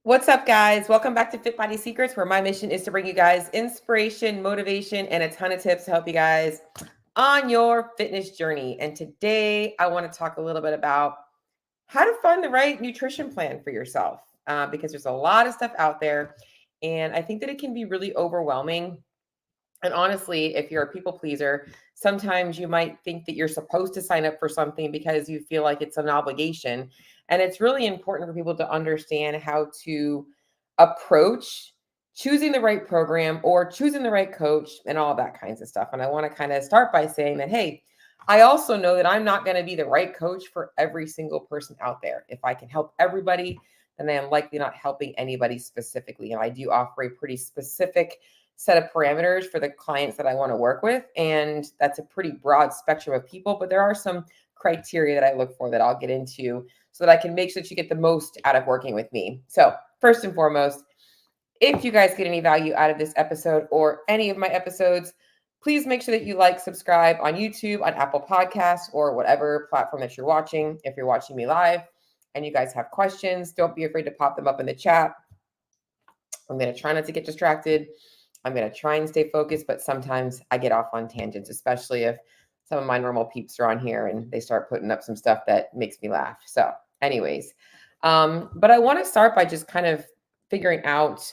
What's up, guys? Welcome back to Fit Body Secrets, where my mission is to bring you guys inspiration, motivation, and a ton of tips to help you guys on your fitness journey. And today I want to talk a little bit about how to find the right nutrition plan for yourself, because there's a lot of stuff out there. And I think that it can be really overwhelming. And honestly, if you're a people pleaser, sometimes you might think that you're supposed to sign up for something because you feel like it's an obligation. And it's really important for people to understand how to approach choosing the right program or choosing the right coach and all that kinds of stuff. And I want to kind of start by saying that, hey, I also know that I'm not going to be the right coach for every single person out there. If I can help everybody, then I am likely not helping anybody specifically. And I do offer a pretty specific set of parameters for the clients that I want to work with. And that's a pretty broad spectrum of people, but there are some criteria that I look for that I'll get into so that I can make sure that you get the most out of working with me. So first and foremost, if you guys get any value out of this episode or any of my episodes, please make sure that you like, subscribe on YouTube, on Apple Podcasts, or whatever platform that you're watching. If you're watching me live and you guys have questions, don't be afraid to pop them up in the chat. I'm going to try not to get distracted. I'm going to try and stay focused, but sometimes I get off on tangents, especially if some of my normal peeps are on here and they start putting up some stuff that makes me laugh. So anyways, but I want to start by just kind of figuring out,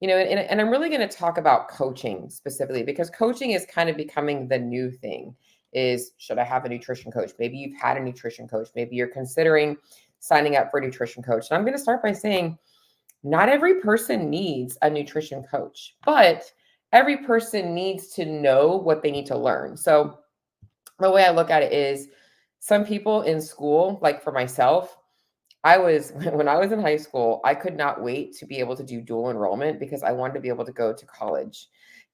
and I'm really going to talk about coaching specifically because coaching is kind of becoming the new thing. Is should I have a nutrition coach? Maybe you've had a nutrition coach. Maybe you're considering signing up for a nutrition coach. And I'm going to start by saying, not every person needs a nutrition coach, but every person needs to know what they need to learn. So the way I look at it is some people in school, like for myself, when I was in high school, I could not wait to be able to do dual enrollment because I wanted to be able to go to college.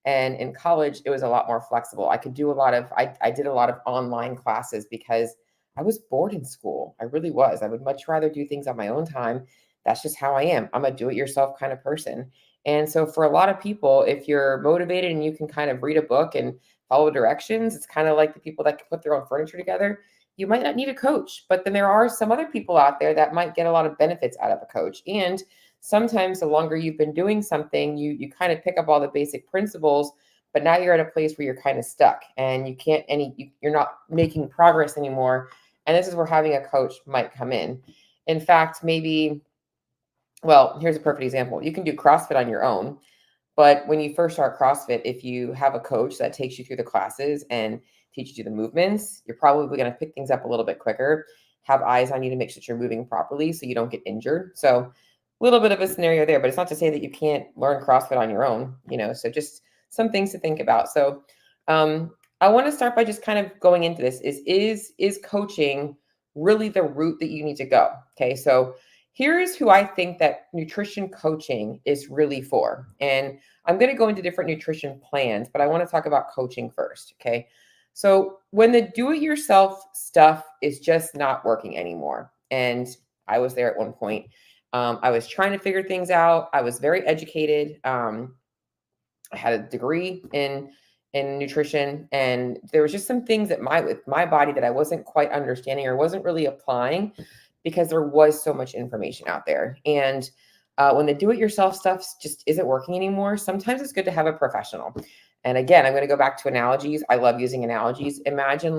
And in college, it was a lot more flexible. I could do I did a lot of online classes because I was bored in school. I really was. I would much rather do things on my own time. That's just how I am. I'm a do-it-yourself kind of person. And so for a lot of people, if you're motivated and you can kind of read a book and follow directions, it's kind of like the people that can put their own furniture together. You might not need a coach, but then there are some other people out there that might get a lot of benefits out of a coach. And sometimes the longer you've been doing something, you kind of pick up all the basic principles, but now you're at a place where you're kind of stuck and you're not making progress anymore. And this is where having a coach might come in. In fact, here's a perfect example. You can do CrossFit on your own, but when you first start CrossFit, if you have a coach that takes you through the classes and teaches you the movements, you're probably going to pick things up a little bit quicker, have eyes on you to make sure that you're moving properly so you don't get injured. So a little bit of a scenario there, but it's not to say that you can't learn CrossFit on your own, so just some things to think about. So I want to start by just kind of going into this is coaching really the route that you need to go? Okay. So here's who I think that nutrition coaching is really for. And I'm going to go into different nutrition plans, but I want to talk about coaching first. Okay. So when the do-it-yourself stuff is just not working anymore, and I was there at one point, I was trying to figure things out. I was very educated. I had a degree in nutrition, and there was just some things that with my body that I wasn't quite understanding or wasn't really applying because there was so much information out there. And when the do-it-yourself stuff just isn't working anymore, sometimes it's good to have a professional. And again, I'm going to go back to analogies. I love using analogies. Imagine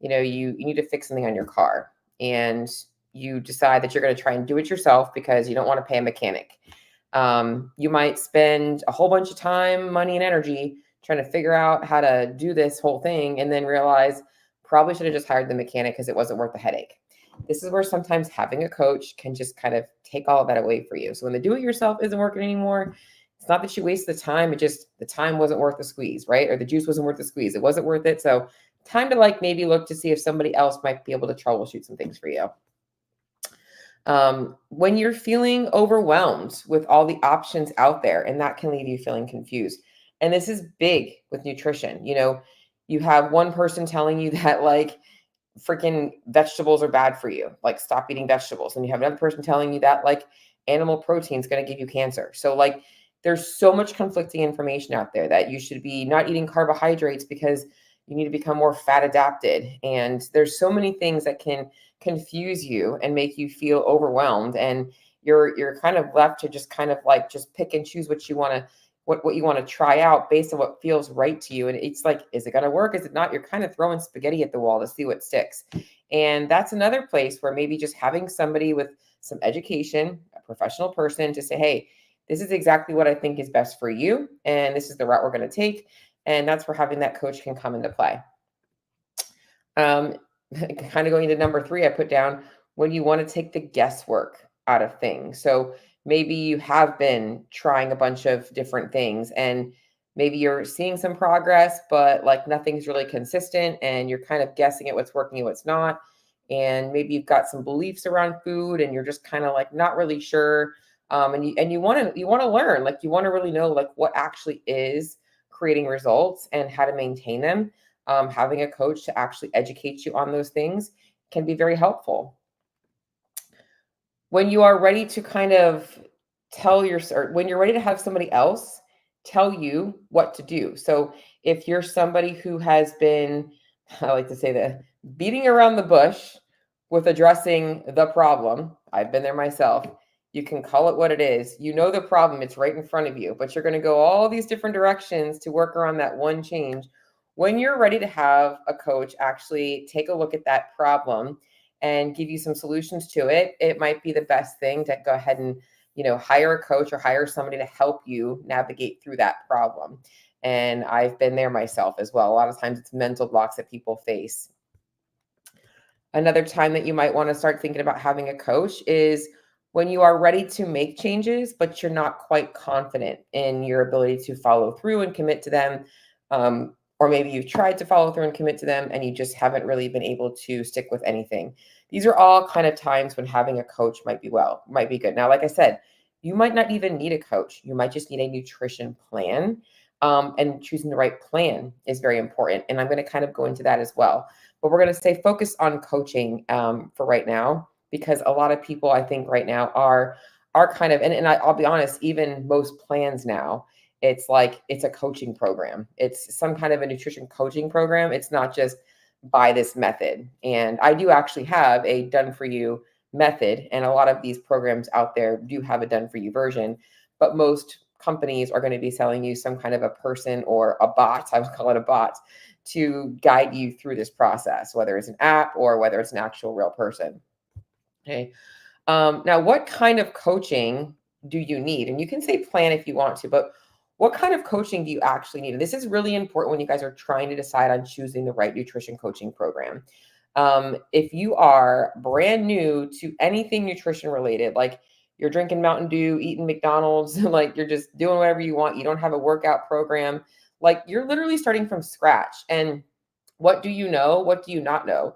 you need to fix something on your car and you decide that you're going to try and do it yourself because you don't want to pay a mechanic. You might spend a whole bunch of time, money, and energy trying to figure out how to do this whole thing and then realize probably should have just hired the mechanic because it wasn't worth the headache. This is where sometimes having a coach can just kind of take all of that away for you. So when the do-it-yourself isn't working anymore, it's not that you wasted the time. The time wasn't worth the squeeze, right? Or the juice wasn't worth the squeeze. It wasn't worth it. So time to maybe look to see if somebody else might be able to troubleshoot some things for you. When you're feeling overwhelmed with all the options out there, and that can leave you feeling confused. And this is big with nutrition. You have one person telling you that freaking vegetables are bad for you, stop eating vegetables. And you have another person telling you that animal protein is going to give you cancer. So there's so much conflicting information out there that you should be not eating carbohydrates because you need to become more fat adapted. And there's so many things that can confuse you and make you feel overwhelmed. And you're kind of left to just kind of like just pick and choose what you want to what you want to try out based on what feels right to you. And it's like, is it going to work? Is it not? You're kind of throwing spaghetti at the wall to see what sticks. And that's another place where maybe just having somebody with some education, a professional person to say, hey, this is exactly what I think is best for you. And this is the route we're going to take. And that's where having that coach can come into play. Um, kind of going to number 3, I put down when you want to take the guesswork out of things. So maybe you have been trying a bunch of different things and maybe you're seeing some progress, but like nothing's really consistent and you're kind of guessing at what's working and what's not. And maybe you've got some beliefs around food and you're just kind of like not really sure. And you want to learn, like you want to really know like what actually is creating results and how to maintain them. Having a coach to actually educate you on those things can be very helpful. When you are ready to kind of or when you're ready to have somebody else tell you what to do. So if you're somebody who has been, I like to say that, beating around the bush with addressing the problem, I've been there myself. You can call it what it is. You know the problem, it's right in front of you, but you're going to go all these different directions to work around that one change. When you're ready to have a coach actually take a look at that problem and give you some solutions to it, it might be the best thing to go ahead and, hire a coach or hire somebody to help you navigate through that problem. And I've been there myself as well. A lot of times it's mental blocks that people face. Another time that you might want to start thinking about having a coach is when you are ready to make changes, but you're not quite confident in your ability to follow through and commit to them. Or maybe you've tried to follow through and commit to them and you just haven't really been able to stick with anything. These are all kind of times when having a coach might be good. Now, like I said, you might not even need a coach. You might just need a nutrition plan. And choosing the right plan is very important. And I'm going to kind of go into that as well. But we're going to stay focused on coaching for right now, because a lot of people I think right now are kind of, and I'll be honest, even most plans now, it's like it's a coaching program. It's some kind of a nutrition coaching program. It's not just buy this method. And I do actually have a done for you method. And a lot of these programs out there do have a done for you version, but most companies are going to be selling you some kind of a person or a bot, I would call it a bot, to guide you through this process, whether it's an app or whether it's an actual real person. Okay. Now, what kind of coaching do you need? And you can say plan if you want to, but what kind of coaching do you actually need? And this is really important when you guys are trying to decide on choosing the right nutrition coaching program. If you are brand new to anything nutrition related, like you're drinking Mountain Dew, eating McDonald's, like you're just doing whatever you want, you don't have a workout program, like you're literally starting from scratch. And what do you know? What do you not know?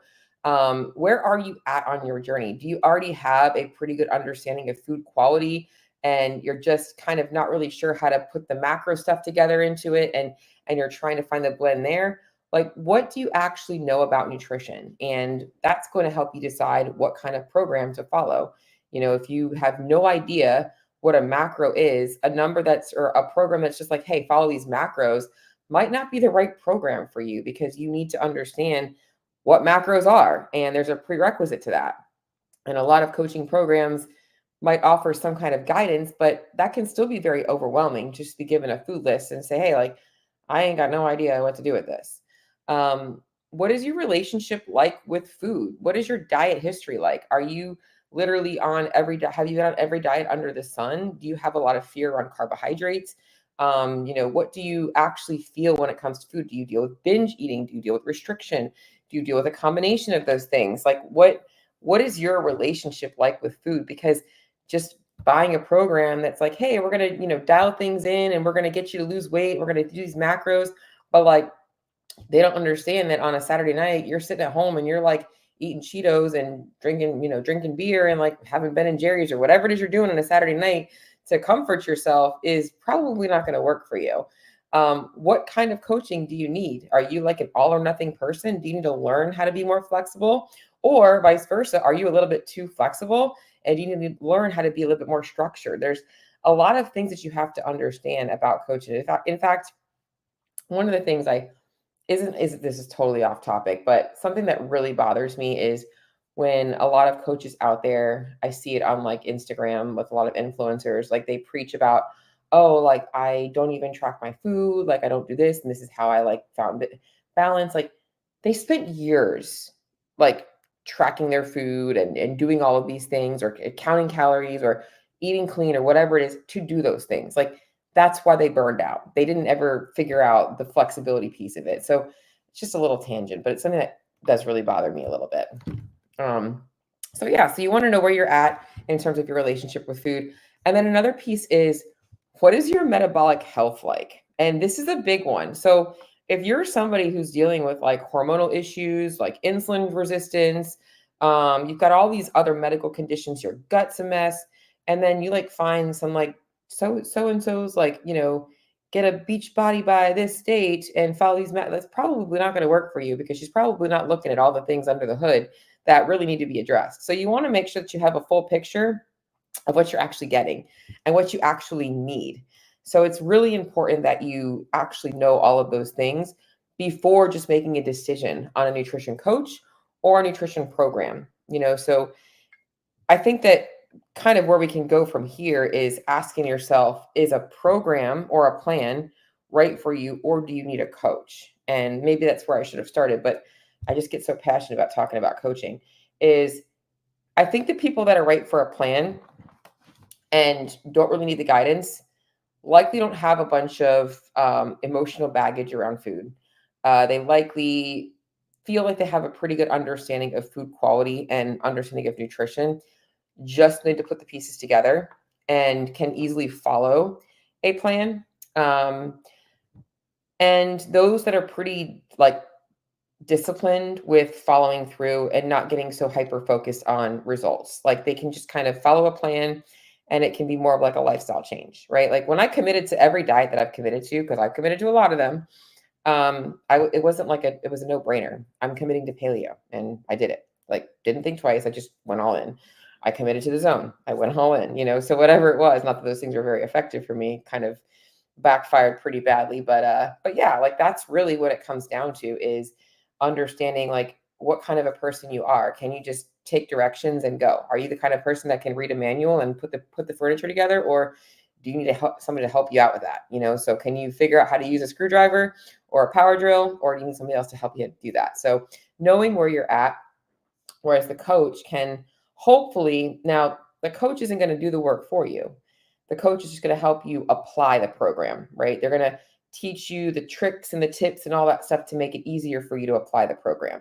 Where are you at on your journey? Do you already have a pretty good understanding of food quality and you're just kind of not really sure how to put the macro stuff together into it and you're trying to find the blend there? Like, what do you actually know about nutrition? And that's going to help you decide what kind of program to follow. If you have no idea what a macro is, a number or a program that's just like, hey, follow these macros might not be the right program for you, because you need to understand what macros are. And there's a prerequisite to that. And a lot of coaching programs might offer some kind of guidance, but that can still be very overwhelming. Just be given a food list and say, hey, like, I ain't got no idea what to do with this. What is your relationship like with food? What is your diet history like? Are you literally on have you been on every diet under the sun? Do you have a lot of fear on carbohydrates? What do you actually feel when it comes to food? Do you deal with binge eating? Do you deal with restriction? Do you deal with a combination of those things? Like what is your relationship like with food? Because just buying a program that's like, hey, we're going to, dial things in and we're going to get you to lose weight. We're going to do these macros. But like, they don't understand that on a Saturday night, you're sitting at home and you're like eating Cheetos and drinking beer and like having Ben and Jerry's or whatever it is you're doing on a Saturday night to comfort yourself is probably not going to work for you. What kind of coaching do you need? Are you like an all or nothing person? Do you need to learn how to be more flexible? Or vice versa, are you a little bit too flexible and you need to learn how to be a little bit more structured? There's a lot of things that you have to understand about coaching. In fact, one of the things this is totally off topic, but something that really bothers me is when a lot of coaches out there, I see it on like Instagram with a lot of influencers, like they preach about, oh, like I don't even track my food, like I don't do this, and this is how I like found balance. Like they spent years like tracking their food and doing all of these things or counting calories or eating clean or whatever it is to do those things. Like that's why they burned out. They didn't ever figure out the flexibility piece of it. So it's just a little tangent, but it's something that does really bother me a little bit. Um, so yeah, so you want to know where you're at in terms of your relationship with food. And then another piece is, what is your metabolic health like? And this is a big one. So if you're somebody who's dealing with like hormonal issues, like insulin resistance, you've got all these other medical conditions, your gut's a mess, and then you like find some like so and so's like, get a beach body by this date and follow these that's probably not going to work for you because she's probably not looking at all the things under the hood that really need to be addressed. So you want to make sure that you have a full picture of what you're actually getting and what you actually need. So it's really important that you actually know all of those things before just making a decision on a nutrition coach or a nutrition program. So I think that kind of where we can go from here is asking yourself, is a program or a plan right for you, or do you need a coach? And maybe that's where I should have started, but I just get so passionate about talking about coaching. Is I think the people that are right for a plan and don't really need the guidance likely don't have a bunch of emotional baggage around food. They likely feel like they have a pretty good understanding of food quality and understanding of nutrition, just need to put the pieces together and can easily follow a plan. And those that are pretty like disciplined with following through and not getting so hyper focused on results. Like they can just kind of follow a plan and it can be more of like a lifestyle change, right? Like when I committed to every diet that I've committed to, because I've committed to a lot of them, it wasn't like it was a no brainer. I'm committing to paleo and I did it. Like didn't think twice. I just went all in. I committed to the zone. I went all in, so whatever it was, not that those things were very effective for me, kind of backfired pretty badly. But yeah, like that's really what it comes down to is understanding like what kind of a person you are. Can you just take directions and go? Are you the kind of person that can read a manual and put the furniture together, or do you need to help somebody to help you out with that? So can you figure out how to use a screwdriver or a power drill, or do you need somebody else to help you do that? So knowing where you're at, whereas the coach can hopefully, now the coach isn't going to do the work for you. The coach is just going to help you apply the program, right? They're going to teach you the tricks and the tips and all that stuff to make it easier for you to apply the program.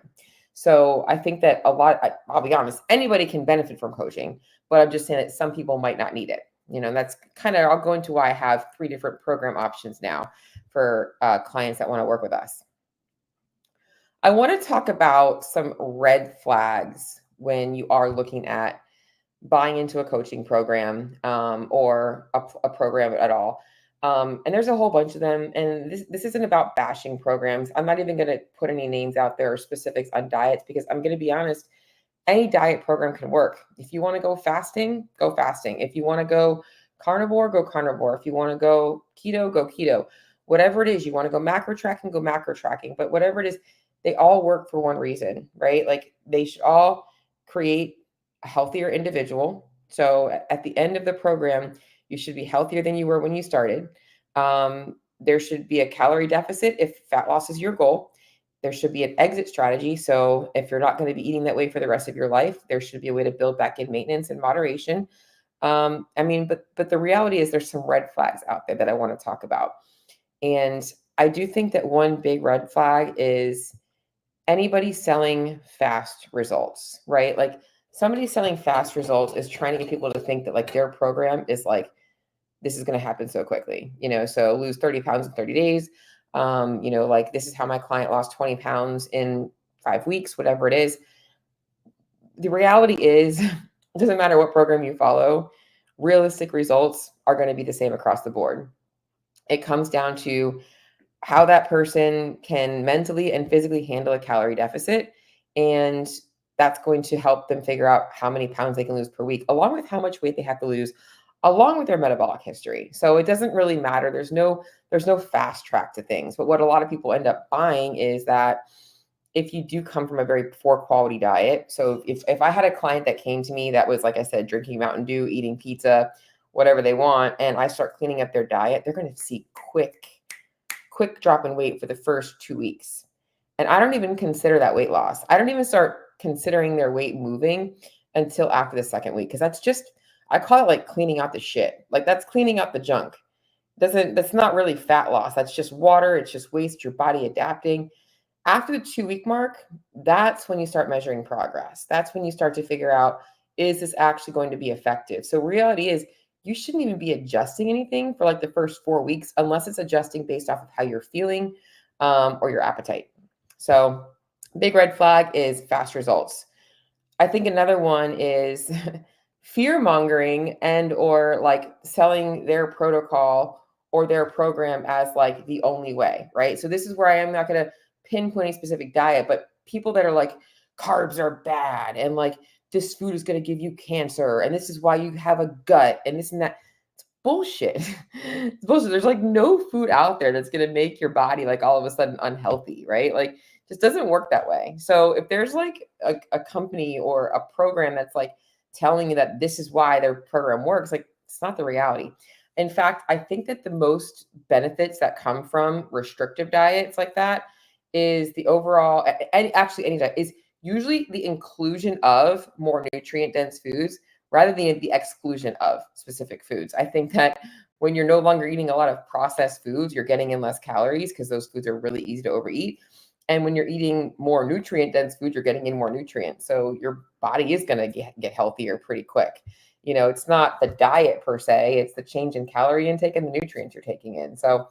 So I think that I'll be honest, anybody can benefit from coaching, but I'm just saying that some people might not need it. That's kind of, I'll go into why I have 3 different program options now for clients that want to work with us. I want to talk about some red flags when you are looking at buying into a coaching program or a program at all. And there's a whole bunch of them. And this isn't about bashing programs. I'm not even going to put any names out there or specifics on diets because I'm going to be honest, any diet program can work. If you want to go fasting, go fasting. If you want to go carnivore, go carnivore. If you want to go keto. Whatever it is, you want to go macro tracking, go macro tracking. But whatever it is, they all work for one reason, right? Like they should all create a healthier individual. So at the end of the program, you should be healthier than you were when you started. There should be a calorie deficit if fat loss is your goal. There should be an exit strategy. So if you're not going to be eating that way for the rest of your life, there should be a way to build back in maintenance and moderation. But the reality is there's some red flags out there that I want to talk about. And I do think that one big red flag is anybody selling fast results, right? Like somebody selling fast results is trying to get people to think that like their program is like, this is going to happen so quickly, so lose 30 pounds in 30 days. Like this is how my client lost 20 pounds in 5 weeks, whatever it is. The reality is it doesn't matter what program you follow, realistic results are going to be the same across the board. It comes down to how that person can mentally and physically handle a calorie deficit. And that's going to help them figure out how many pounds they can lose per week, along with how much weight they have to lose, along with their metabolic history. So it doesn't really matter. There's no fast track to things. But what a lot of people end up buying is that if you do come from a very poor quality diet. So if I had a client that came to me that was, like I said, drinking Mountain Dew, eating pizza, whatever they want, and I start cleaning up their diet, they're going to see quick drop in weight for the first 2 weeks. And I don't even consider that weight loss. I don't even start considering their weight moving until after the second week. Cause that's just, I call it like cleaning out the shit. Like that's cleaning out the junk. That's not really fat loss. That's just water. It's just waste, your body adapting. After the 2 week mark, that's when you start measuring progress. That's when you start to figure out, is this actually going to be effective? So reality is you shouldn't even be adjusting anything for like the first 4 weeks, unless it's adjusting based off of how you're feeling or your appetite. So big red flag is fast results. I think another one is fear mongering and or like selling their protocol or their program as like the only way, right? So this is where I am not going to pinpoint a specific diet, but people that are like carbs are bad and like this food is going to give you cancer and this is why you have a gut and this and that. It's bullshit. It's bullshit. There's like no food out there that's going to make your body like all of a sudden unhealthy, right? Like just doesn't work that way. So if there's like a company or a program that's like telling you that this is why their program works, like it's not the reality. In fact, I think that the most benefits that come from restrictive diets like that is the overall, and actually any diet, is usually the inclusion of more nutrient dense foods rather than the exclusion of specific foods. I think that when you're no longer eating a lot of processed foods, you're getting in less calories because those foods are really easy to overeat. And when you're eating more nutrient dense food, you're getting in more nutrients. So your body is going to get healthier pretty quick. You know, it's not the diet per se, it's the change in calorie intake and the nutrients you're taking in. So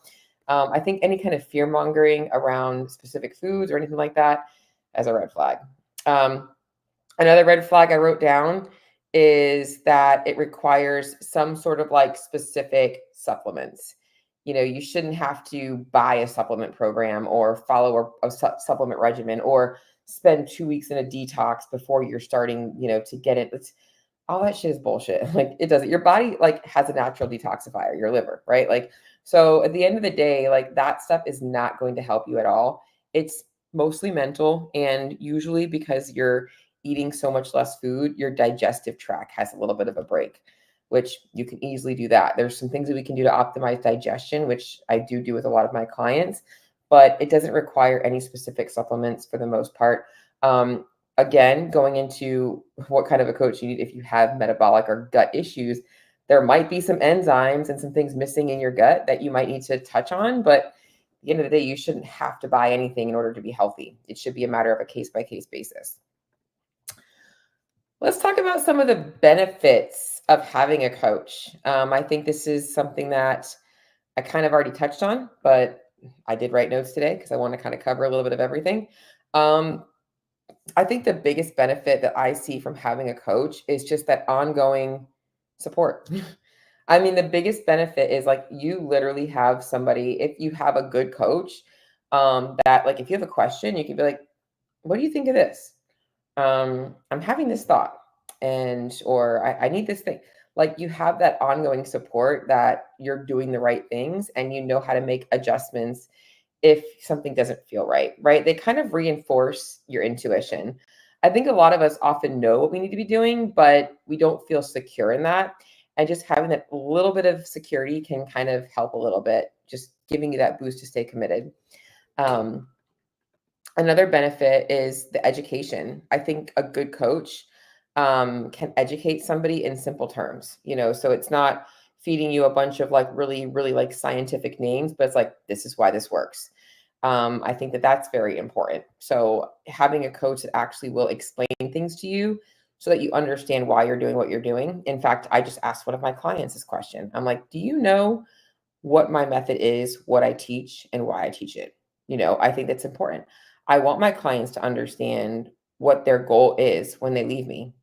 I think any kind of fear mongering around specific foods or anything like that as a red flag. Another red flag I wrote down is that it requires some sort of like specific supplements. You know, you shouldn't have to buy a supplement program or follow a supplement regimen or spend 2 weeks in a detox before you're starting, you know, to get it. It's all that shit is bullshit. Like it doesn't, your body like has a natural detoxifier, your liver, right? Like, so at the end of the day, like that stuff is not going to help you at all. It's mostly mental. And usually because you're eating so much less food, your digestive tract has a little bit of a break, which you can easily do that. There's some things that we can do to optimize digestion, which I do with a lot of my clients, but it doesn't require any specific supplements for the most part. Again, going into what kind of a coach you need if you have metabolic or gut issues, there might be some enzymes and some things missing in your gut that you might need to touch on. But at the end of the day, you shouldn't have to buy anything in order to be healthy. It should be a matter of a case-by-case basis. Let's talk about some of the benefits of having a coach. I think this is something that I kind of already touched on, but I did write notes today because I want to kind of cover a little bit of everything. I think the biggest benefit that I see from having a coach is just that ongoing support. I mean, the biggest benefit is like you literally have somebody, if you have a good coach, that like if you have a question, you can be like, what do you think of this? I'm having this thought and or I need this thing. Like you have that ongoing support that you're doing the right things and you know how to make adjustments if something doesn't feel right, right? They kind of reinforce your intuition. I think a lot of us often know what we need to be doing, but we don't feel secure in that. And just having that little bit of security can kind of help a little bit, just giving you that boost to stay committed. Another benefit is the education. I think a good coach can educate somebody in simple terms, you know, so it's not feeding you a bunch of like really, really like scientific names, but it's like, this is why this works. I think that that's very important. So having a coach that actually will explain things to you so that you understand why you're doing what you're doing. In fact, I just asked one of my clients this question. I'm like, do you know what my method is, what I teach, and why I teach it? You know, I think that's important. I want my clients to understand what their goal is when they leave me.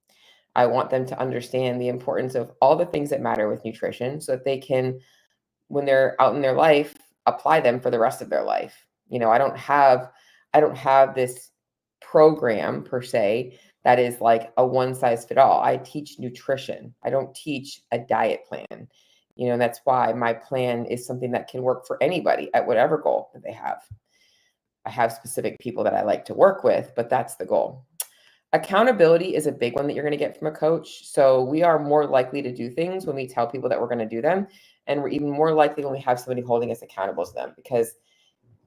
I want them to understand the importance of all the things that matter with nutrition so that they can, when they're out in their life, apply them for the rest of their life. You know, I don't have this program per se that is like a one size fit all. I teach nutrition. I don't teach a diet plan. You know, and that's why my plan is something that can work for anybody at whatever goal that they have. I have specific people that I like to work with, but that's the goal. Accountability is a big one that you're going to get from a coach. So we are more likely to do things when we tell people that we're going to do them. And we're even more likely when we have somebody holding us accountable to them, because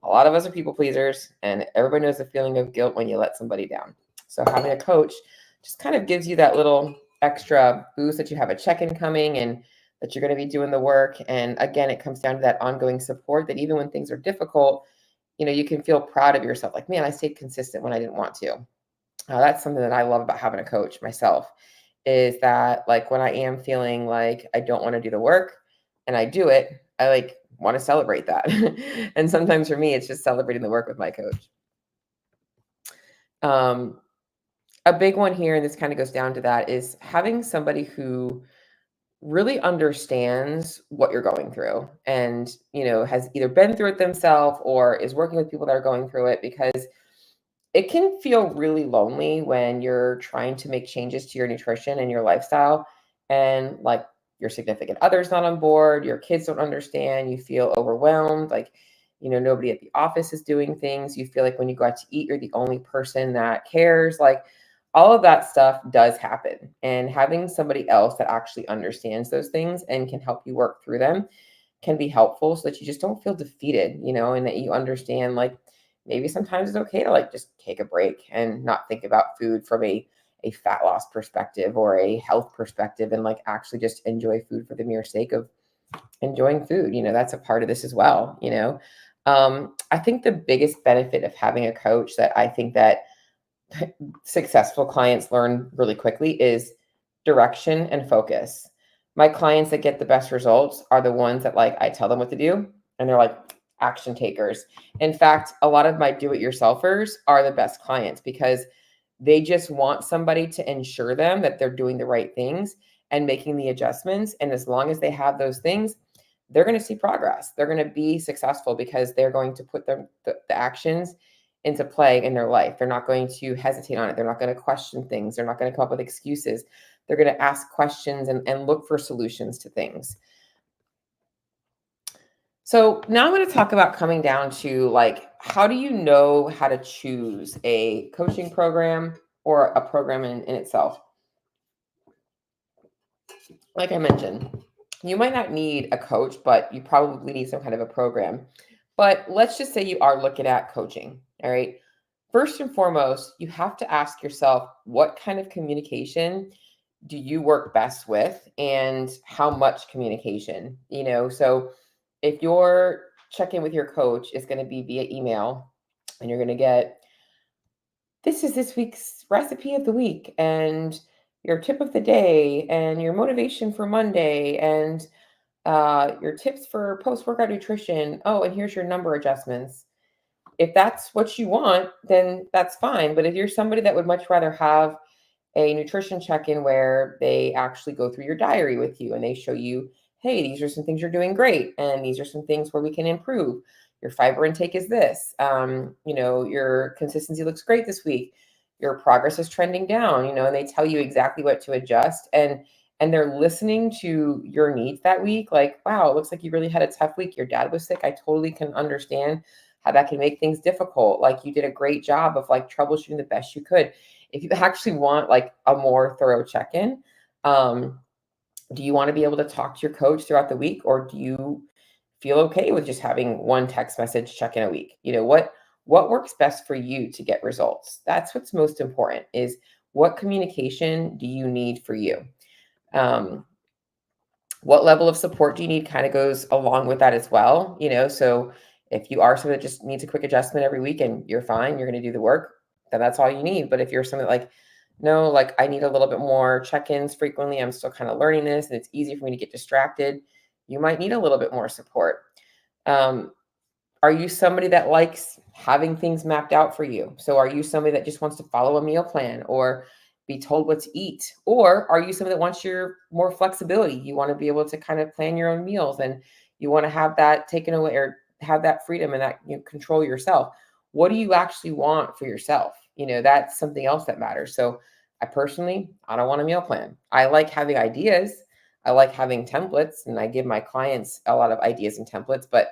a lot of us are people pleasers and everybody knows the feeling of guilt when you let somebody down. So having a coach just kind of gives you that little extra boost that you have a check-in coming and that you're going to be doing the work. And again, it comes down to that ongoing support that even when things are difficult, you can feel proud of yourself. Like, man, I stayed consistent when I didn't want to. That's something that I love about having a coach myself, is that like when I am feeling like I don't want to do the work and I do it, I like want to celebrate that. And sometimes for me, it's just celebrating the work with my coach. A big one here, and this kind of goes down to that, is having somebody who really understands what you're going through and, has either been through it themselves or is working with people that are going through it, because it can feel really lonely when you're trying to make changes to your nutrition and your lifestyle and like your significant other's not on board, your kids don't understand, you feel overwhelmed, like, nobody at the office is doing things. You feel like when you go out to eat, you're the only person that cares. Like all of that stuff does happen. And having somebody else that actually understands those things and can help you work through them can be helpful so that you just don't feel defeated, and that you understand like maybe sometimes it's okay to like just take a break and not think about food from a fat loss perspective or a health perspective, and like actually just enjoy food for the mere sake of enjoying food. That's a part of this as well. I think the biggest benefit of having a coach that I think that successful clients learn really quickly is direction and focus. My clients that get the best results are the ones that like I tell them what to do and they're like action takers. In fact, a lot of my do-it-yourselfers are the best clients because they just want somebody to ensure them that they're doing the right things and making the adjustments. And as long as they have those things, they're going to see progress. They're going to be successful because they're going to put the actions into play in their life. They're not going to hesitate on it. They're not going to question things. They're not going to come up with excuses. They're going to ask questions and look for solutions to things. So now I'm going to talk about coming down to like, how do you know how to choose a coaching program or a program in itself? Like I mentioned, you might not need a coach, but you probably need some kind of a program. But let's just say you are looking at coaching. All right. First and foremost, you have to ask yourself, what kind of communication do you work best with and how much communication? So if your check-in with your coach is going to be via email and you're going to get, this is this week's recipe of the week and your tip of the day and your motivation for Monday and your tips for post-workout nutrition. Oh, and here's your number adjustments. If that's what you want, then that's fine. But if you're somebody that would much rather have a nutrition check-in where they actually go through your diary with you and they show you, hey, these are some things you're doing great. And these are some things where we can improve. Your fiber intake is this. Your consistency looks great this week. Your progress is trending down, and they tell you exactly what to adjust. And they're listening to your needs that week. Like, wow, it looks like you really had a tough week. Your dad was sick. I totally can understand how that can make things difficult. Like you did a great job of like troubleshooting the best you could. If you actually want like a more thorough check-in, do you want to be able to talk to your coach throughout the week, or do you feel okay with just having one text message check-in a week? What works best for you to get results? That's what's most important, is what communication do you need for you? What level of support do you need kind of goes along with that as well. So if you are someone that just needs a quick adjustment every week and you're fine, you're going to do the work, then that's all you need. But if you're someone like, no, like I need a little bit more check-ins frequently, I'm still kind of learning this and it's easy for me to get distracted, you might need a little bit more support. Are you somebody that likes having things mapped out for you? So are you somebody that just wants to follow a meal plan or be told what to eat? Or are you somebody that wants your more flexibility? You want to be able to kind of plan your own meals and you want to have that taken away or have that freedom and that you control yourself. What do you actually want for yourself? That's something else that matters. So I don't want a meal plan. I like having ideas. I like having templates and I give my clients a lot of ideas and templates, but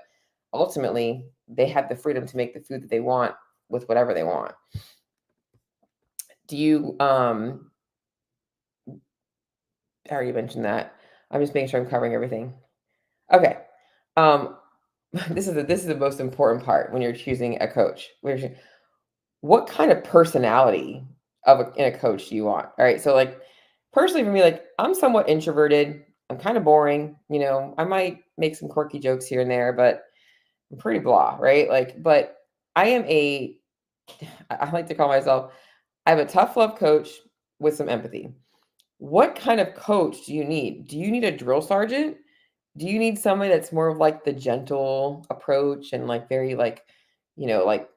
ultimately they have the freedom to make the food that they want with whatever they want. Do you I already mentioned that. I'm just making sure I'm covering everything. Okay. Um this is the most important part when you're choosing a coach. What kind of personality in a coach do you want? All right. So like personally for me, like I'm somewhat introverted. I'm kind of boring. I might make some quirky jokes here and there, but I'm pretty blah, right? Like, but I am I like to call myself, I have a tough love coach with some empathy. What kind of coach do you need? Do you need a drill sergeant? Do you need somebody that's more of like the gentle approach and like very like, like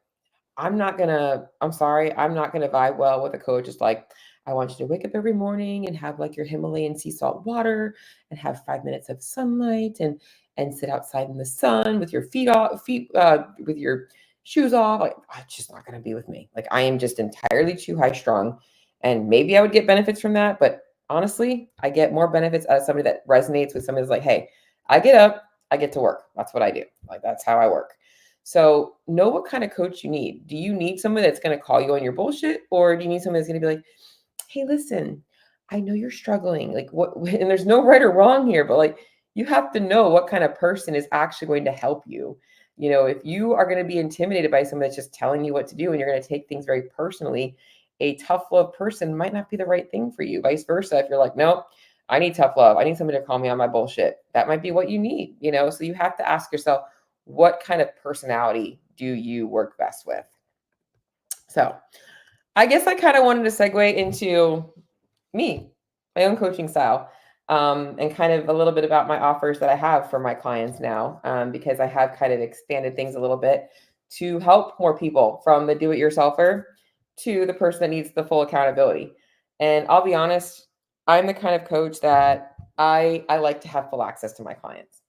I'm sorry, I'm not gonna vibe well with a coach. It's like, I want you to wake up every morning and have like your Himalayan sea salt water and have 5 minutes of sunlight and sit outside in the sun with your with your shoes off. Like, it's just not gonna be with me. Like, I am just entirely too high strung. And maybe I would get benefits from that, but honestly, I get more benefits out of somebody that resonates with somebody that's like, hey, I get up, I get to work. That's what I do. Like, that's how I work. So know what kind of coach you need. Do you need someone that's going to call you on your bullshit, or do you need someone that's going to be like, hey, listen, I know you're struggling. Like what, and there's no right or wrong here, but like you have to know what kind of person is actually going to help you. If you are going to be intimidated by someone that's just telling you what to do and you're going to take things very personally, a tough love person might not be the right thing for you. Vice versa. If you're like, nope, I need tough love. I need somebody to call me on my bullshit. That might be what you need. So you have to ask yourself, what kind of personality do you work best with? So I guess I kind of wanted to segue into me, my own coaching style, and kind of a little bit about my offers that I have for my clients now, because I have kind of expanded things a little bit to help more people from the do-it-yourselfer to the person that needs the full accountability. And I'll be honest, I'm the kind of coach that I like to have full access to my clients.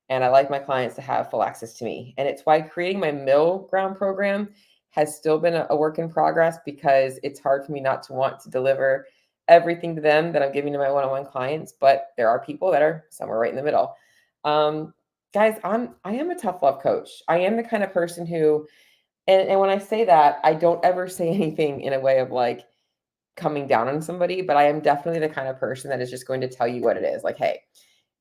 And I like my clients to have full access to me. And it's why creating my middle ground program has still been a work in progress, because it's hard for me not to want to deliver everything to them that I'm giving to my one-on-one clients. But there are people that are somewhere right in the middle. Guys, I am a tough love coach. I am the kind of person who, and when I say that, I don't ever say anything in a way of like coming down on somebody, but I am definitely the kind of person that is just going to tell you what it is. Like, hey,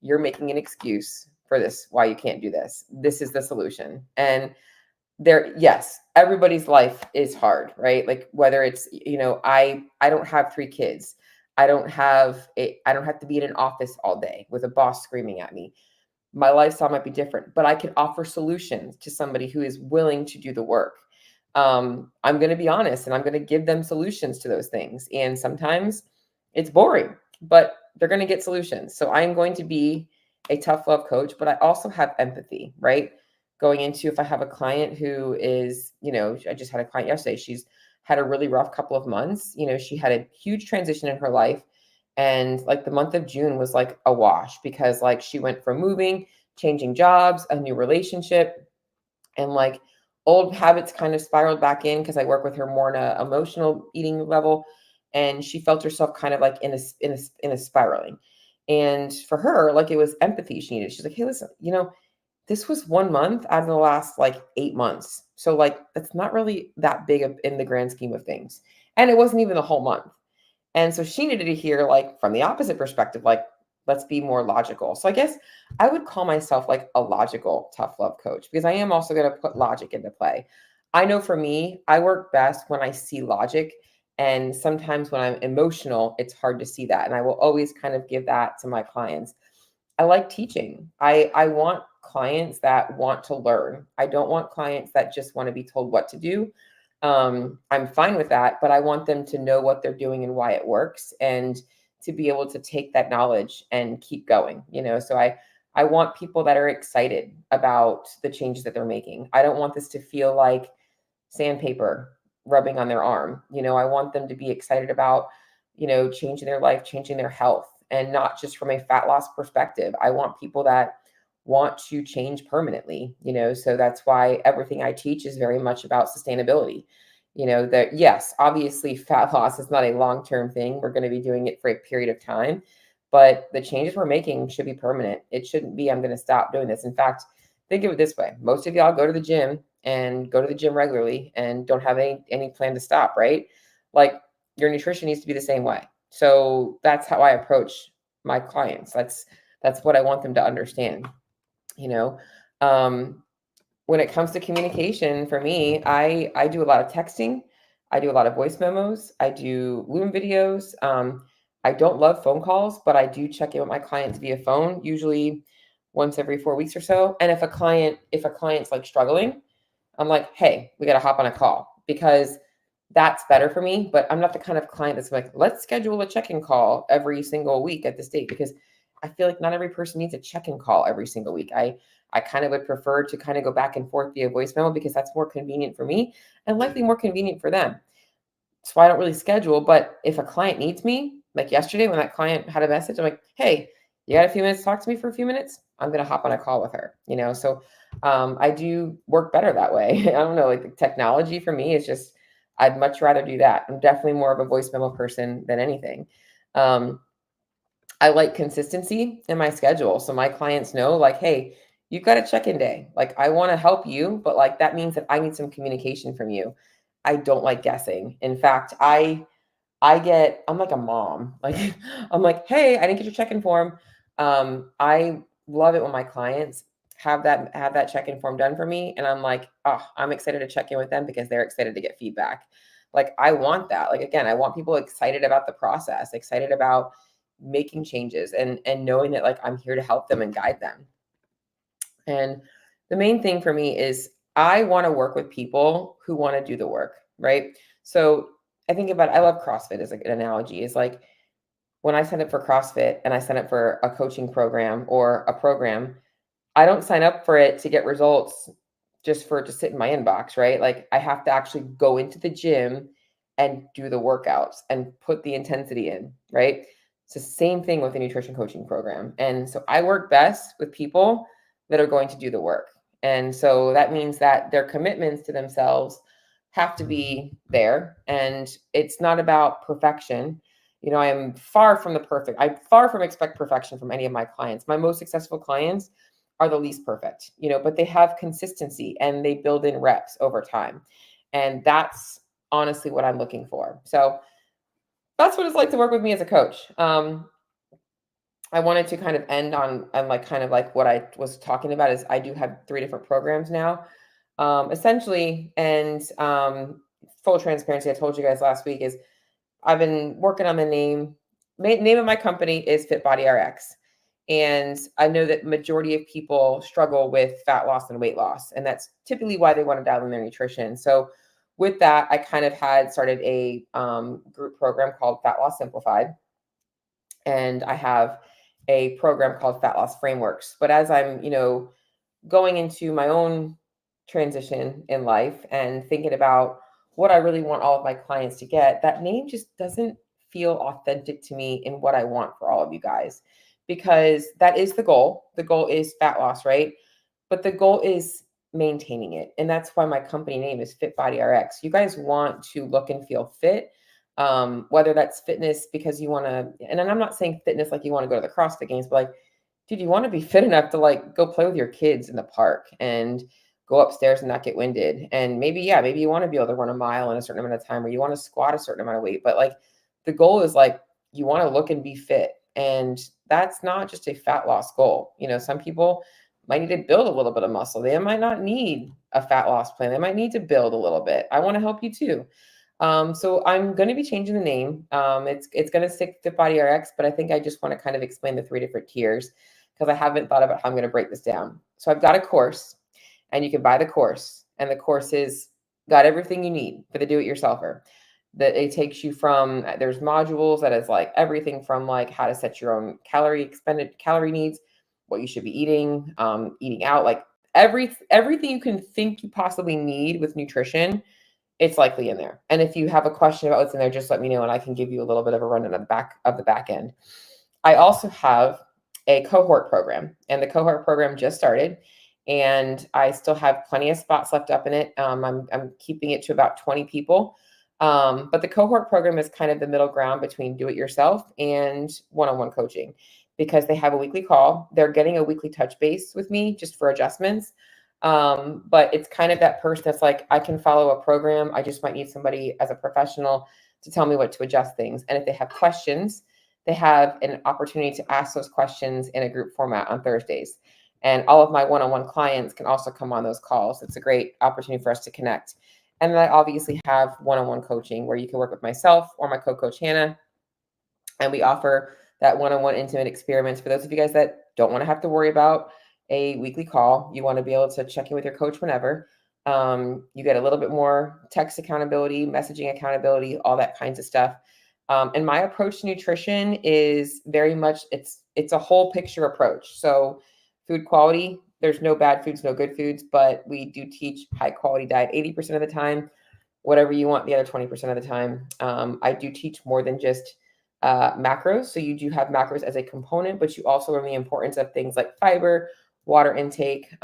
you're making an excuse for this, why you can't do this. This is the solution. And yes, everybody's life is hard, right? Like whether it's, I don't have 3 kids. I don't have to be in an office all day with a boss screaming at me. My lifestyle might be different, but I can offer solutions to somebody who is willing to do the work. I'm going to be honest and I'm going to give them solutions to those things. And sometimes it's boring, but they're going to get solutions. So I'm going to be a tough love coach, but I also have empathy, right? Going into, if I have a client who is, I just had a client yesterday, she's had a really rough couple of months. She had a huge transition in her life. And like the month of June was like a wash, because like she went from moving, changing jobs, a new relationship, and like old habits kind of spiraled back in, because I work with her more on a emotional eating level, and she felt herself kind of like in a spiraling. And for her, like it was empathy she needed. She's like, hey, listen, this was 1 month out of the last like 8 months. So like that's not really that big in the grand scheme of things. And it wasn't even a whole month. And so she needed to hear like from the opposite perspective, like, let's be more logical. So I guess I would call myself like a logical tough love coach, because I am also going to put logic into play. I know for me, I work best when I see logic. And sometimes when I'm emotional, it's hard to see that. And I will always kind of give that to my clients. I like teaching. I want clients that want to learn. I don't want clients that just want to be told what to do. I'm fine with that, but I want them to know what they're doing and why it works, and to be able to take that knowledge and keep going. So I want people that are excited about the changes that they're making. I don't want this to feel like sandpaper rubbing on their arm. I want them to be excited about, changing their life, changing their health, and not just from a fat loss perspective. I want people that want to change permanently. So that's why everything I teach is very much about sustainability. That yes, obviously fat loss is not a long-term thing. We're going to be doing it for a period of time, but the changes we're making should be permanent. It shouldn't be, I'm going to stop doing this. In fact, think of it this way. Most of y'all go to the gym and go to the gym regularly and don't have any plan to stop, right? Like your nutrition needs to be the same way. So that's how I approach my clients. That's what I want them to understand, you know. Um, when it comes to communication for me, I do a lot of texting. I do a lot of voice memos. I do Loom videos. I don't love phone calls, but I do check in with my clients via phone, usually once every 4 weeks or so. And if a client's like struggling, I'm like, hey, we got to hop on a call because that's better for me. But I'm not the kind of client that's like, let's schedule a check-in call every single week at this date because I feel like not every person needs a check-in call every single week. I kind of would prefer to kind of go back and forth via voice memo because that's more convenient for me and likely more convenient for them. So I don't really schedule, but if a client needs me, like yesterday when that client had a message, I'm like, hey, you got a few minutes to talk to me for a few minutes? I'm going to hop on a call with her, So I do work better that way. I don't know, like the technology for me is just, I'd much rather do that. I'm definitely more of a voice memo person than anything. I like consistency in my schedule. So my clients know like, hey, you've got a check-in day. Like I want to help you, but like that means that I need some communication from you. I don't like guessing. In fact, I'm like a mom. Like I'm like, hey, I didn't get your check-in form. I love it when my clients have that check-in form done for me. And I'm like, oh, I'm excited to check in with them because they're excited to get feedback. Like I want that. Like again, I want people excited about the process, excited about making changes and knowing that like I'm here to help them and guide them. And the main thing for me is I want to work with people who want to do the work, right? So I love CrossFit as like an analogy. Is like when I sign up for CrossFit and I sign up for a coaching program or a program, I don't sign up for it to get results just for it to sit in my inbox, right? Like I have to actually go into the gym and do the workouts and put the intensity in, right? It's the same thing with the nutrition coaching program. And so I work best with people that are going to do the work. And so that means that their commitments to themselves have to be there. And it's not about perfection. I am far from the perfect. I far from expect perfection from any of my clients. My most successful clients are the least perfect, but they have consistency and they build in reps over time. And that's honestly what I'm looking for. So that's what it's like to work with me as a coach. I wanted to kind of end on like kind of like what I was talking about is I do have 3 different programs now. Essentially, and full transparency, I told you guys last week is I've been working on the name. Name of my company is FitBodyRx. And I know that majority of people struggle with fat loss and weight loss. And that's typically why they want to dial in their nutrition. So with that, I kind of had started a group program called Fat Loss Simplified. And I have a program called Fat Loss Frameworks. But as I'm, going into my own transition in life and thinking about what I really want all of my clients to get, that name just doesn't feel authentic to me in what I want for all of you guys, because that is the goal. The goal is fat loss, right? But the goal is maintaining it. And that's why my company name is FitBodyRx. You guys want to look and feel fit, whether that's fitness because you want to, and I'm not saying fitness like you want to go to the CrossFit games, but like, dude, you want to be fit enough to like go play with your kids in the park and go upstairs and not get winded. And maybe you want to be able to run a mile in a certain amount of time, or you want to squat a certain amount of weight. But like the goal is like you want to look and be fit. And that's not just a fat loss goal. Some people might need to build a little bit of muscle. They might not need a fat loss plan. They might need to build a little bit. I want to help you too. So I'm going to be changing the name. It's going to stick FitBodyRx, but I think I just want to kind of explain the 3 different tiers because I haven't thought about how I'm going to break this down. So I've got a course, and you can buy the course, and the course is got everything you need for the do-it-yourselfer. That it takes you from, there's modules that is like everything from like how to set your own calorie needs, what you should be eating, eating out, like everything you can think you possibly need with nutrition. It's likely in there. And if you have a question about what's in there, just let me know and I can give you a little bit of a rundown of the back end. I also have a cohort program, and the cohort program just started, and I still have plenty of spots left up in it. I'm keeping it to about 20 people. But the cohort program is kind of the middle ground between do it yourself and one-on-one coaching. because they have a weekly call. They're getting a weekly touch base with me just for adjustments. But it's kind of that person that's like, I can follow a program. I just might need somebody as a professional to tell me what to adjust things. And if they have questions, they have an opportunity to ask those questions in a group format on Thursdays. And all of my one-on-one clients can also come on those calls. It's a great opportunity for us to connect. And then I obviously have one-on-one coaching where you can work with myself or my co-coach Hannah. And we offer that one-on-one intimate experiments for those of you guys that don't want to have to worry about a weekly call. You want to be able to check in with your coach whenever. You get a little bit more text accountability, messaging accountability, all that kinds of stuff. And my approach to nutrition is very much, it's a whole picture approach. So food quality, there's no bad foods, no good foods, but we do teach high quality diet 80% of the time, whatever you want the other 20% of the time. I do teach more than just macros. So you do have macros as a component, but you also learn the importance of things like fiber, water intake,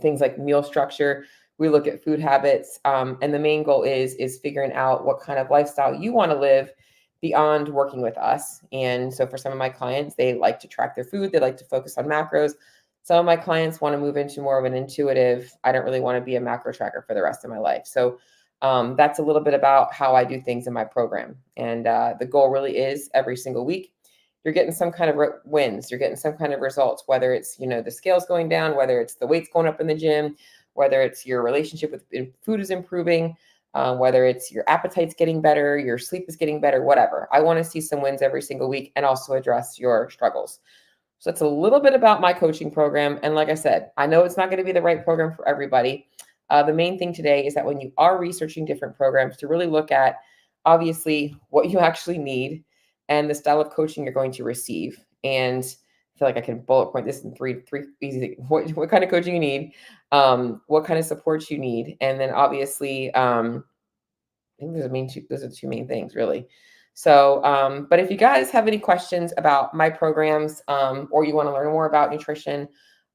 things like meal structure. We look at food habits, and the main goal is figuring out what kind of lifestyle you want to live beyond working with us. And so for some of my clients, they like to track their food. They like to focus on macros. Some of my clients want to move into more of an intuitive, I don't really want to be a macro tracker for the rest of my life. So that's a little bit about how I do things in my program. And the goal really is every single week, you're getting some kind of wins. You're getting some kind of results, whether it's, the scales going down, whether it's the weights going up in the gym, whether it's your relationship with food is improving, whether it's your appetite's getting better, your sleep is getting better, whatever. I want to see some wins every single week and also address your struggles. So that's a little bit about my coaching program. And like I said, I know it's not going to be the right program for everybody. The main thing today is that when you are researching different programs, to really look at, obviously, what you actually need and the style of coaching you're going to receive. And I feel like I can bullet point this in three easy things. What kind of coaching you need, what kind of support you need, and then obviously, I think those are the two main things, really. So, but if you guys have any questions about my programs, or you want to learn more about nutrition,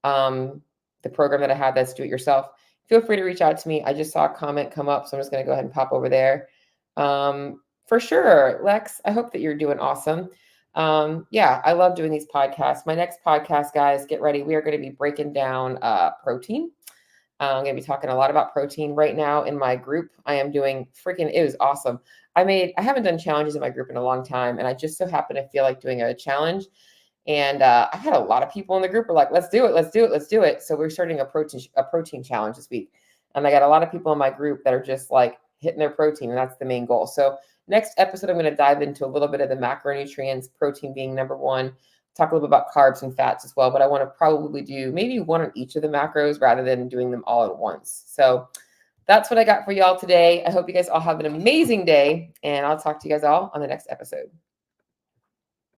the program that I have that's do it yourself, feel free to reach out to me. I just saw a comment come up, so I'm just going to go ahead and pop over there. For sure, Lex, I hope that you're doing awesome. Yeah, I love doing these podcasts. My next podcast, guys, get ready. We are going to be breaking down protein. I'm going to be talking a lot about protein right now in my group. I am doing it was awesome. I haven't done challenges in my group in a long time, and I just so happen to feel like doing a challenge. And I had a lot of people in the group were like, let's do it, let's do it, let's do it. So we're starting a protein challenge this week. And I got a lot of people in my group that are just like hitting their protein, and that's the main goal. So next episode, I'm going to dive into a little bit of the macronutrients, protein being number one, talk a little bit about carbs and fats as well. But I want to probably do maybe one on each of the macros rather than doing them all at once. So that's what I got for y'all today. I hope you guys all have an amazing day, and I'll talk to you guys all on the next episode.